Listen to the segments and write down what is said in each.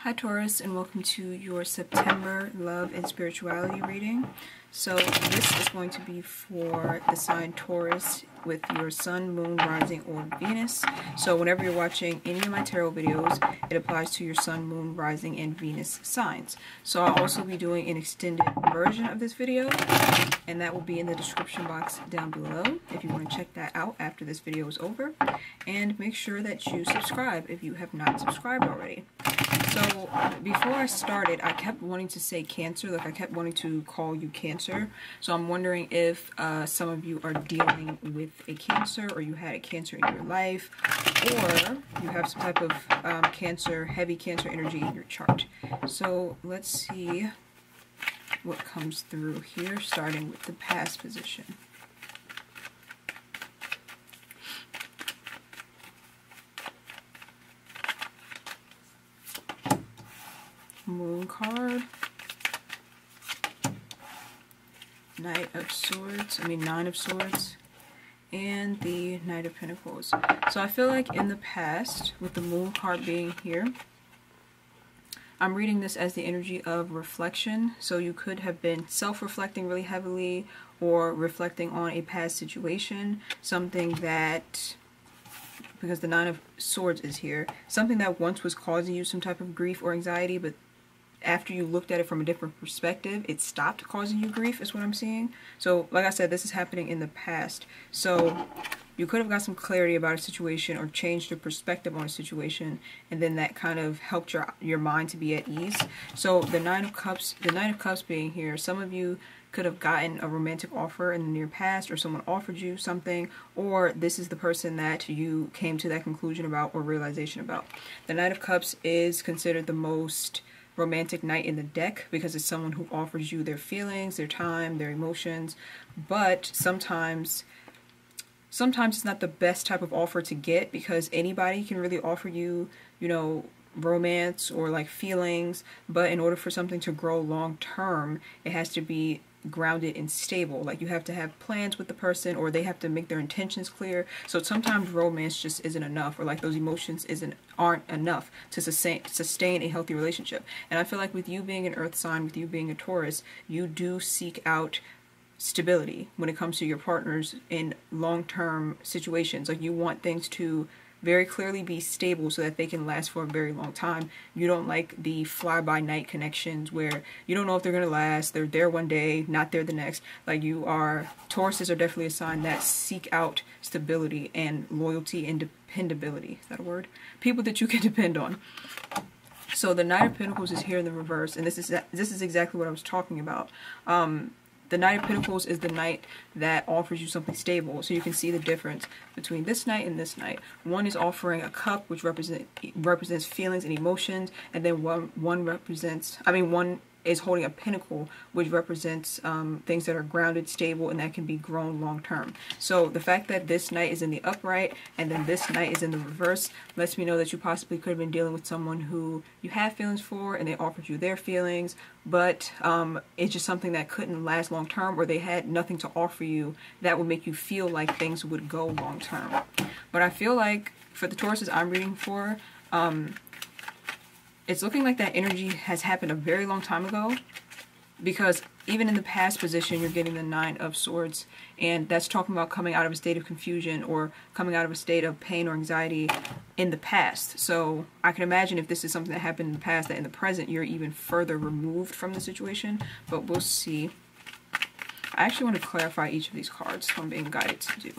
Hi Taurus, and welcome to your September love and spirituality reading. So this is going to be for the sign Taurus with your sun, moon, rising, or Venus. So whenever you're watching any of my tarot videos, it applies to your sun, moon, rising, and Venus signs. So I'll also be doing an extended version of this video, and that will be in the description box down below if you want to check that out after this video is over. And make sure that you subscribe if you have not subscribed already. So before I started, I kept wanting to say Cancer, like I kept wanting to call you Cancer. So I'm wondering if some of you are dealing with a Cancer, or you had a Cancer in your life, or you have some type of Cancer, heavy Cancer energy in your chart. So let's see what comes through here, starting with the past position. Moon card, Nine of Swords, and the Knight of Pentacles. So I feel like in the past, with the Moon card being here, I'm reading this as the energy of reflection. So you could have been self-reflecting really heavily, or reflecting on a past situation, something that, because the Nine of Swords is here, something that once was causing you some type of grief or anxiety, but after you looked at it from a different perspective, it stopped causing you grief, is what I'm seeing. So like I said, this is happening in the past. So you could have got some clarity about a situation, or changed your perspective on a situation, and then that kind of helped your mind to be at ease. So the Nine of Cups being here, some of you could have gotten a romantic offer in the near past, or someone offered you something, or this is the person that you came to that conclusion about or realization about. The Knight of Cups is considered the most romantic knight in the deck, because it's someone who offers you their feelings, their time, their emotions, but sometimes it's not the best type of offer to get, because anybody can really offer you, you know, romance or like feelings, but in order for something to grow long term, it has to be grounded and stable. Like you have to have plans with the person, or they have to make their intentions clear. So sometimes romance just isn't enough, or like those emotions aren't enough to sustain a healthy relationship. And I feel like with you being an earth sign, with you being a Taurus, you do seek out stability when it comes to your partners in long-term situations. Like you want things to very clearly be stable so that they can last for a very long time. You don't like the fly-by-night connections where you don't know if they're going to last. They're there one day, not there the next. Like Tauruses are definitely a sign that seek out stability and loyalty and dependability. Is that a word? People that you can depend on. So the Knight of Pentacles is here in the reverse, and this is exactly what I was talking about. The Knight of Pentacles is the knight that offers you something stable. So you can see the difference between this knight and this knight. One is offering a cup, which represents feelings and emotions, and then one is holding a pinnacle, which represents things that are grounded, stable, and that can be grown long term. So the fact that this knight is in the upright and then this knight is in the reverse lets me know that you possibly could have been dealing with someone who you have feelings for, and they offered you their feelings, but it's just something that couldn't last long term, or they had nothing to offer you that would make you feel like things would go long term. But I feel like for the Tauruses I'm reading for, it's looking like that energy has happened a very long time ago, because even in the past position, you're getting the Nine of Swords, and that's talking about coming out of a state of confusion, or coming out of a state of pain or anxiety in the past. So I can imagine if this is something that happened in the past, that in the present, you're even further removed from the situation, but we'll see. I actually want to clarify each of these cards, so I'm being guided to do.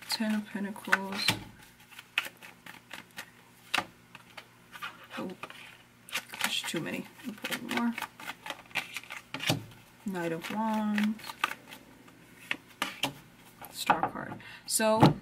Ten of Pentacles. Oh, there's too many. I'll pull more. Knight of Wands. Star card. So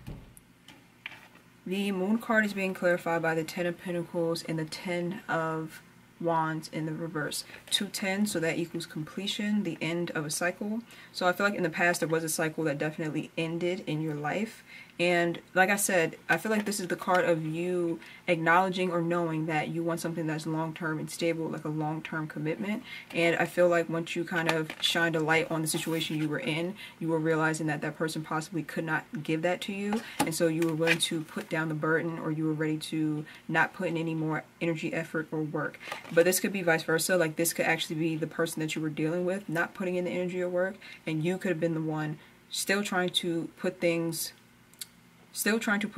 the Moon card is being clarified by the Ten of Pentacles and the Ten of Wands in the reverse. 2 10, so that equals completion, the end of a cycle. So I feel like in the past there was a cycle that definitely ended in your life, And like I said, I feel like this is the card of you acknowledging or knowing that you want something that's long-term and stable, like a long-term commitment. And I feel like once you kind of shined a light on the situation you were in, you were realizing that that person possibly could not give that to you. And so you were willing to put down the burden, or you were ready to not put in any more energy, effort, or work. But this could be vice versa. Like this could actually be the person that you were dealing with not putting in the energy or work, and you could have been the one still trying to put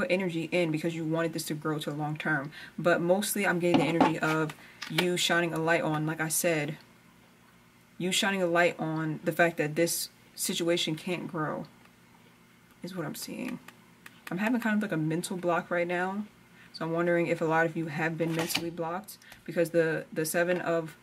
energy in because you wanted this to grow to a long term. But mostly I'm getting the energy of you shining a light on, like I said, you shining a light on the fact that this situation can't grow is what I'm seeing. I'm having kind of like a mental block right now. So I'm wondering if a lot of you have been mentally blocked, because the Seven of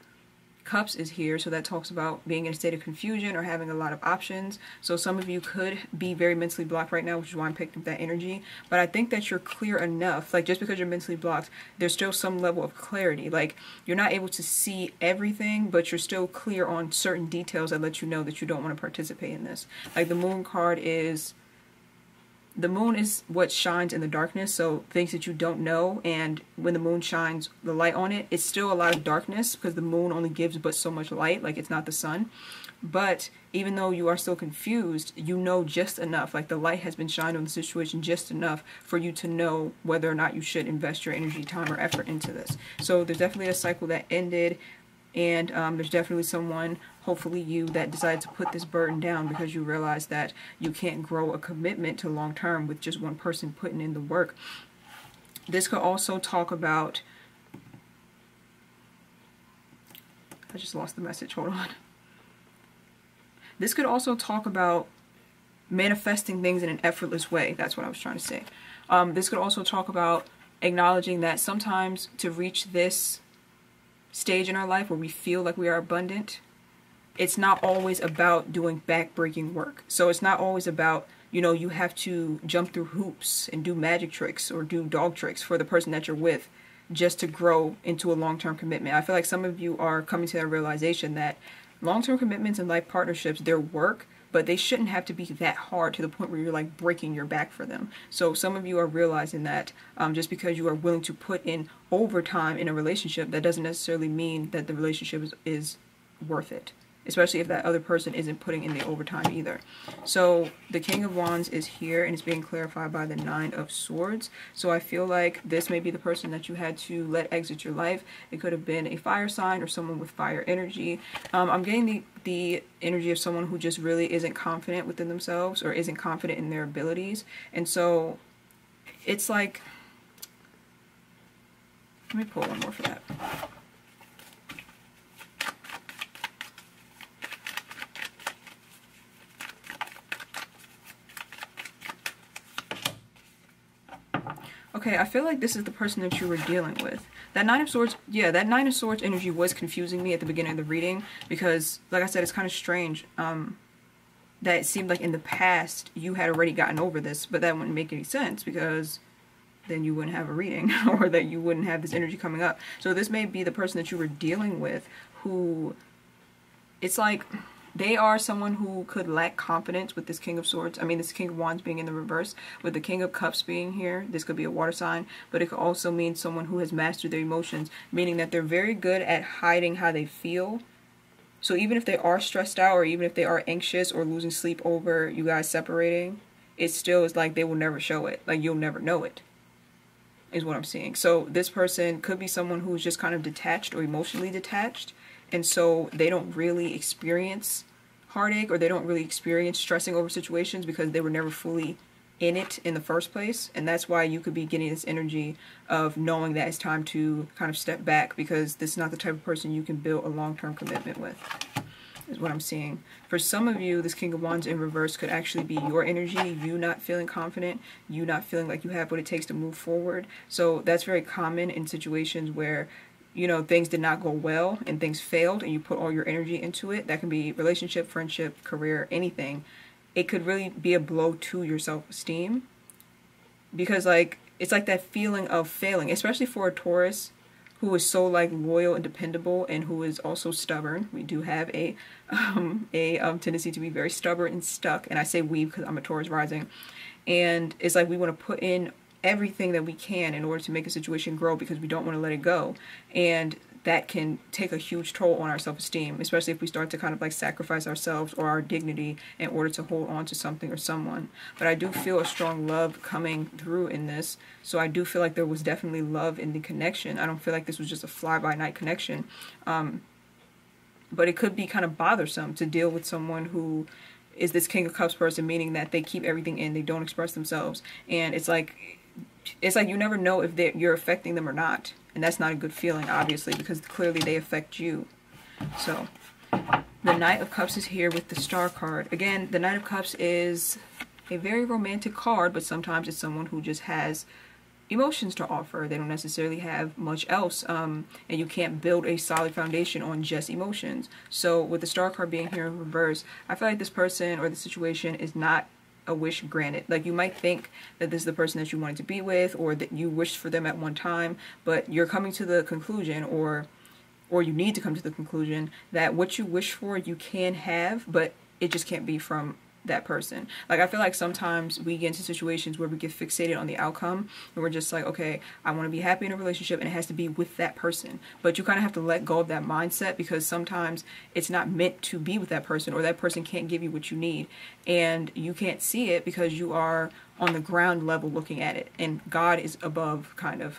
Cups is here, so that talks about being in a state of confusion or having a lot of options. So some of you could be very mentally blocked right now, which is why I'm picking up that energy. But I think that you're clear enough, like just because you're mentally blocked, there's still some level of clarity. Like you're not able to see everything, but you're still clear on certain details that let you know that you don't want to participate in this. Like the Moon card is, the moon is what shines in the darkness, so things that you don't know, and when the moon shines the light on it, it's still a lot of darkness because the moon only gives but so much light, like it's not the sun. But even though you are still confused, you know just enough, like the light has been shined on the situation just enough for you to know whether or not you should invest your energy, time, or effort into this. So there's definitely a cycle that ended, and there's definitely someone, hopefully you, that decided to put this burden down because you realize that you can't grow a commitment to long term with just one person putting in the work. This could also talk about, I just lost the message, hold on. This could also talk about manifesting things in an effortless way. That's what I was trying to say. This could also talk about acknowledging that sometimes to reach this stage in our life where we feel like we are abundant, it's not always about doing back-breaking work. So it's not always about, you know, you have to jump through hoops and do magic tricks or do dog tricks for the person that you're with just to grow into a long-term commitment. I feel like some of you are coming to that realization that long-term commitments and life partnerships, they're work, but they shouldn't have to be that hard to the point where you're like breaking your back for them. So some of you are realizing that just because you are willing to put in overtime in a relationship, that doesn't necessarily mean that the relationship is worth it, especially if that other person isn't putting in the overtime either. So the King of Wands is here, and it's being clarified by the Nine of Swords. So I feel like this may be the person that you had to let exit your life. It could have been a fire sign or someone with fire energy. I'm getting the energy of someone who just really isn't confident within themselves or isn't confident in their abilities. And so it's like, let me pull one more for that. Okay, I feel like this is the person that you were dealing with. That Nine of Swords, yeah, that Nine of Swords energy was confusing me at the beginning of the reading because, like I said, it's kind of strange that it seemed like in the past you had already gotten over this, but that wouldn't make any sense because then you wouldn't have a reading or that you wouldn't have this energy coming up. So this may be the person that you were dealing with who, it's like they are someone who could lack confidence with this King of Swords. I mean, this King of Wands being in the reverse, with the King of Cups being here. This could be a water sign, but it could also mean someone who has mastered their emotions, meaning that they're very good at hiding how they feel. So even if they are stressed out or even if they are anxious or losing sleep over you guys separating, it still is like they will never show it. Like you'll never know it, is what I'm seeing. So this person could be someone who's just kind of detached or emotionally detached. And so they don't really experience heartache or they don't really experience stressing over situations because they were never fully in it in the first place. And that's why you could be getting this energy of knowing that it's time to kind of step back because this is not the type of person you can build a long-term commitment with, is what I'm seeing. For some of you, this King of Wands in reverse could actually be your energy, you not feeling confident, you not feeling like you have what it takes to move forward. So that's very common in situations where, you know, things did not go well and things failed and you put all your energy into it. That can be relationship, friendship, career, anything. It could really be a blow to your self-esteem because like it's like that feeling of failing, especially for a Taurus who is so like loyal and dependable and who is also stubborn. We do have a tendency to be very stubborn and stuck, and I say we because I'm a Taurus rising. And it's like we want to put in everything that we can in order to make a situation grow because we don't want to let it go. And that can take a huge toll on our self-esteem, especially if we start to kind of like sacrifice ourselves or our dignity in order to hold on to something or someone. But I do feel a strong love coming through in this. So I do feel like there was definitely love in the connection. I don't feel like this was just a fly-by-night connection. But it could be kind of bothersome to deal with someone who is this King of Cups person, meaning that they keep everything in, they don't express themselves. And it's like you never know if you're affecting them or not. And that's not a good feeling, obviously, because clearly they affect you. So, the Knight of Cups is here with the Star card. Again, the Knight of Cups is a very romantic card, but sometimes it's someone who just has emotions to offer. They don't necessarily have much else, and you can't build a solid foundation on just emotions. So, with the Star card being here in reverse, I feel like this person or the situation is not a wish granted. Like, you might think that this is the person that you wanted to be with, or that you wished for them at one time, but you're coming to the conclusion, or you need to come to the conclusion that what you wish for you can have, but it just can't be from that person. Like, I feel like sometimes we get into situations where we get fixated on the outcome and we're just like, okay, I want to be happy in a relationship and it has to be with that person. But you kind of have to let go of that mindset, because sometimes it's not meant to be with that person, or that person can't give you what you need, and you can't see it because you are on the ground level looking at it, and God is above, kind of.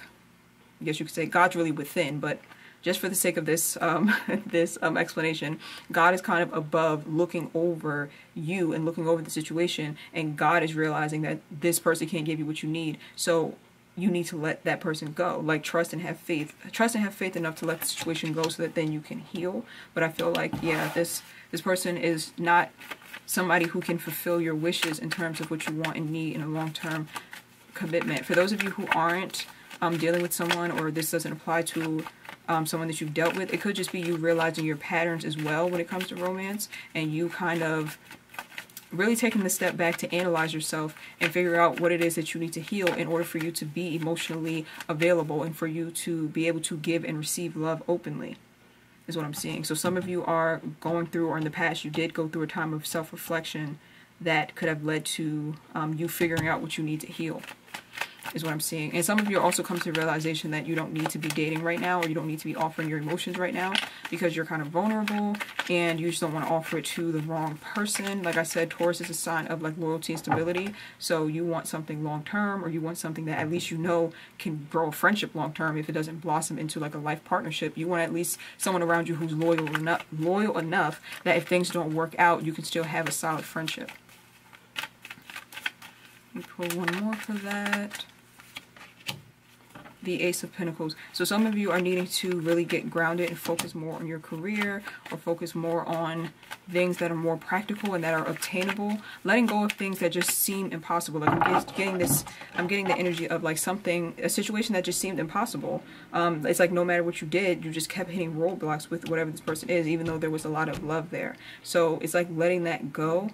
I guess you could say God's really within, but just for the sake of this explanation, God is kind of above, looking over you and looking over the situation, and God is realizing that this person can't give you what you need, so you need to let that person go. Like, trust and have faith. Trust and have faith enough to let the situation go so that then you can heal. But I feel like, yeah, this person is not somebody who can fulfill your wishes in terms of what you want and need in a long-term commitment. For those of you who aren't dealing with someone, or this doesn't apply to someone that you've dealt with, it could just be you realizing your patterns as well when it comes to romance, and you kind of really taking the step back to analyze yourself and figure out what it is that you need to heal in order for you to be emotionally available and for you to be able to give and receive love openly, is what I'm seeing. So some of you are going through, or in the past you did go through, a time of self-reflection that could have led to you figuring out what you need to heal, is what I'm seeing. And some of you also come to the realization that you don't need to be dating right now, or you don't need to be offering your emotions right now, because you're kind of vulnerable and you just don't want to offer it to the wrong person. Like I said, Taurus is a sign of like loyalty and stability. So you want something long term, or you want something that at least you know can grow a friendship long term. If it doesn't blossom into like a life partnership, you want at least someone around you who's loyal enough that if things don't work out, you can still have a solid friendship. Let me pull one more for that. The Ace of Pentacles. So some of you are needing to really get grounded and focus more on your career, or focus more on things that are more practical and that are obtainable. Letting go of things that just seem impossible. Like, I'm getting the energy of like a situation that just seemed impossible. It's like no matter what you did, you just kept hitting roadblocks with whatever this person is, even though there was a lot of love there. So it's like letting that go.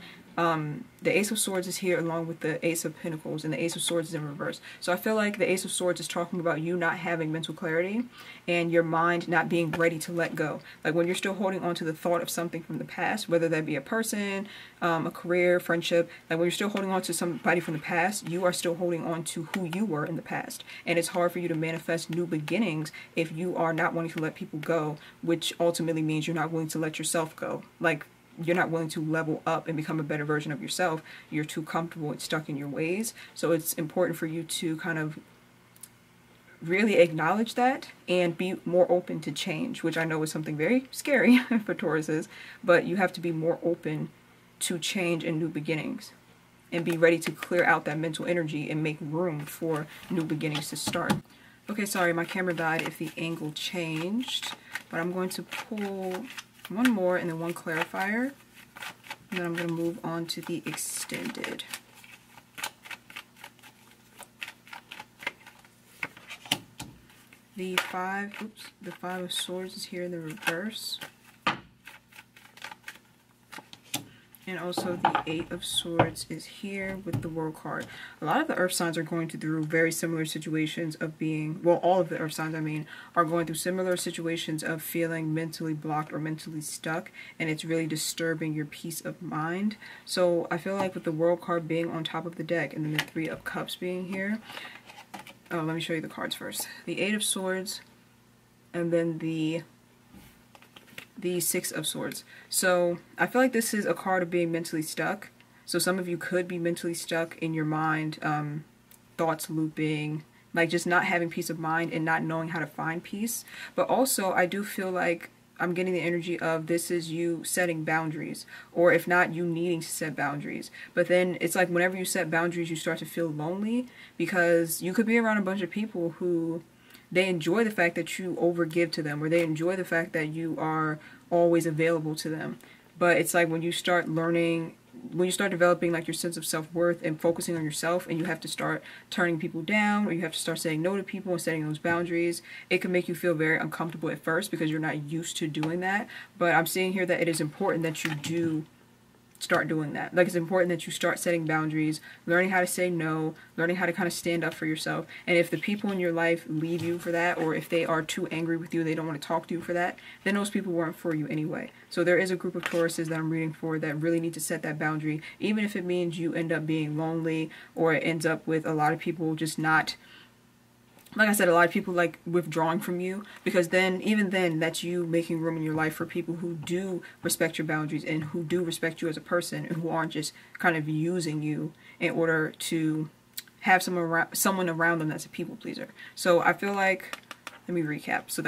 The Ace of Swords is here along with the Ace of Pentacles, and the Ace of Swords is in reverse. So I feel like the Ace of Swords is talking about you not having mental clarity and your mind not being ready to let go. Like, when you're still holding on to the thought of something from the past, whether that be a person, a career, friendship, like when you're still holding on to somebody from the past, you are still holding on to who you were in the past. And it's hard for you to manifest new beginnings if you are not wanting to let people go, which ultimately means you're not willing to let yourself go. Like, you're not willing to level up and become a better version of yourself. You're too comfortable and stuck in your ways. So it's important for you to kind of really acknowledge that and be more open to change, which I know is something very scary for Tauruses, but you have to be more open to change and new beginnings, and be ready to clear out that mental energy and make room for new beginnings to start. Okay, sorry, my camera died if the angle changed, but I'm going to pull one more and then one clarifier, and then I'm going to move on to the extended. The Five of Swords is here in the reverse. And also the Eight of Swords is here with the World card. A lot of the earth signs are going through very similar situations of being, well, all of the earth signs, I mean, are going through similar situations of feeling mentally blocked or mentally stuck, and it's really disturbing your peace of mind. So I feel like with the World card being on top of the deck and then the Three of Cups being here, oh, let me show you the cards first. The Eight of Swords and then the Six of Swords. So I feel like this is a card of being mentally stuck. So some of you could be mentally stuck in your mind, thoughts looping, like just not having peace of mind and not knowing how to find peace. But also I do feel like I'm getting the energy of this is you setting boundaries, or if not, you needing to set boundaries. But then it's like whenever you set boundaries, you start to feel lonely, because you could be around a bunch of people who they enjoy the fact that you overgive to them, or they enjoy the fact that you are always available to them. But it's like when you start learning, when you start developing like your sense of self-worth and focusing on yourself, and you have to start turning people down, or you have to start saying no to people and setting those boundaries, it can make you feel very uncomfortable at first because you're not used to doing that. But I'm seeing here that it is important that you do start doing that. Like, it's important that you start setting boundaries, learning how to say no, learning how to kind of stand up for yourself. And if the people in your life leave you for that, or if they are too angry with you, they don't want to talk to you for that, then those people weren't for you anyway. So there is a group of Tauruses that I'm reading for that really need to set that boundary, even if it means you end up being lonely, or it ends up with a lot of people just not, like I said, a lot of people like withdrawing from you, because then, even then, that's you making room in your life for people who do respect your boundaries and who do respect you as a person, and who aren't just kind of using you in order to have someone around them that's a people pleaser. So I feel like, let me recap so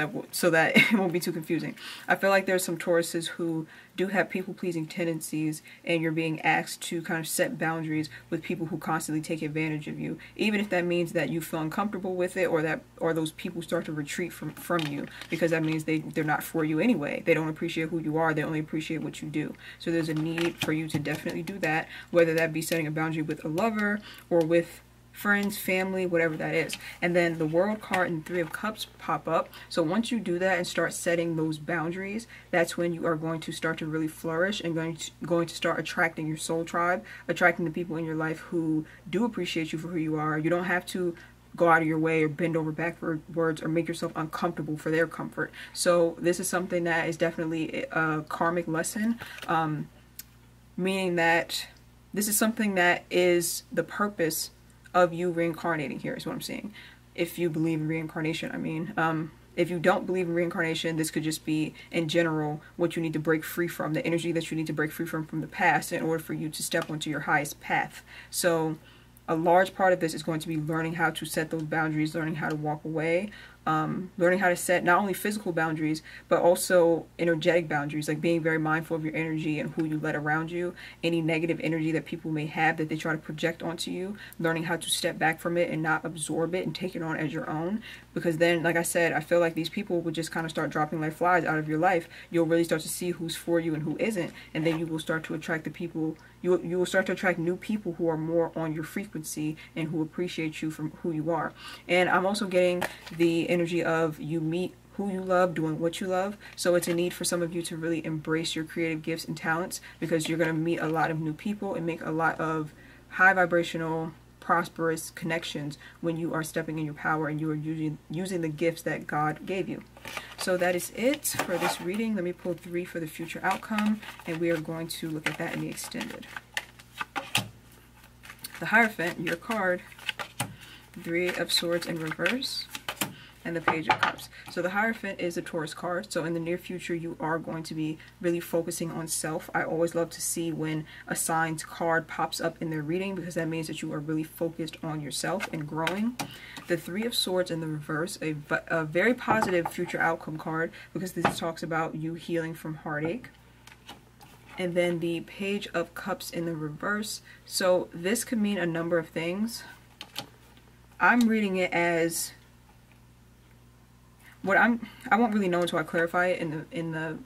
that it won't be too confusing. I feel like there's some Tauruses who do have people-pleasing tendencies, and you're being asked to kind of set boundaries with people who constantly take advantage of you, even if that means that you feel uncomfortable with it, or those people start to retreat from you, because that means they're not for you anyway. They don't appreciate who you are. They only appreciate what you do. So there's a need for you to definitely do that, whether that be setting a boundary with a lover or with friends, family, whatever that is. And then the World card and Three of Cups pop up. So once you do that and start setting those boundaries, that's when you are going to start to really flourish, and going to start attracting your soul tribe, attracting the people in your life who do appreciate you for who you are. You don't have to go out of your way or bend over backwards or make yourself uncomfortable for their comfort. So this is something that is definitely a karmic lesson, meaning that this is something that is the purpose of you reincarnating here, is what I'm saying. If you believe in reincarnation, I mean, if you don't believe in reincarnation, this could just be in general what you need to break free from, the energy that you need to break free from the past, in order for you to step onto your highest path. So a large part of this is going to be learning how to set those boundaries, learning how to walk away, learning how to set not only physical boundaries, but also energetic boundaries, like being very mindful of your energy and who you let around you, any negative energy that people may have that they try to project onto you, learning how to step back from it and not absorb it and take it on as your own. Because then, like I said, I feel like these people would just kind of start dropping like flies out of your life. You'll really start to see who's for you and who isn't, and then you will start to attract the people, you will start to attract new people who are more on your frequency and who appreciate you from who you are. And I'm also getting the energy of you meet who you love, doing what you love. So it's a need for some of you to really embrace your creative gifts and talents, because you're going to meet a lot of new people and make a lot of high vibrational, prosperous connections when you are stepping in your power and you are using the gifts that God gave you. So that is it for this reading. Let me pull 3 for the future outcome, and we are going to look at that in the extended. The Hierophant, your card, 3 of Swords in reverse, and the Page of Cups. So the Hierophant is a Taurus card. So in the near future, you are going to be really focusing on self. I always love to see when a signed card pops up in their reading, because that means that you are really focused on yourself and growing. The 3 of Swords in the reverse, a very positive future outcome card, because this talks about you healing from heartache. And then the Page of Cups in the reverse. So this could mean a number of things. I'm reading it as I won't really know until I clarify it in the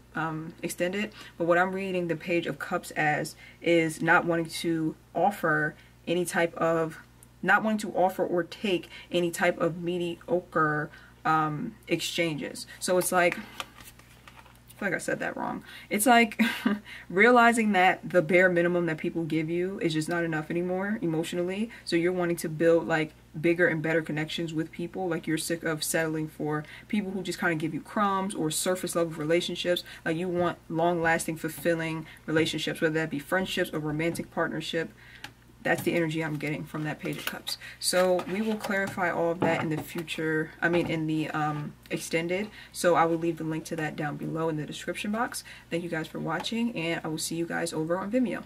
extended, but what I'm reading the Page of Cups as is not wanting to offer any type of, not wanting to offer or take any type of mediocre exchanges. So it's like feel like I said that wrong. It's like realizing that the bare minimum that people give you is just not enough anymore emotionally. So you're wanting to build like bigger and better connections with people. Like you're sick of settling for people who just kind of give you crumbs or surface level relationships. Like you want long lasting, fulfilling relationships, whether that be friendships or romantic partnership. That's the energy I'm getting from that Page of Cups. So we will clarify all of that in the future, in the extended. So I will leave the link to that down below in the description box. Thank you guys for watching, and I will see you guys over on Vimeo.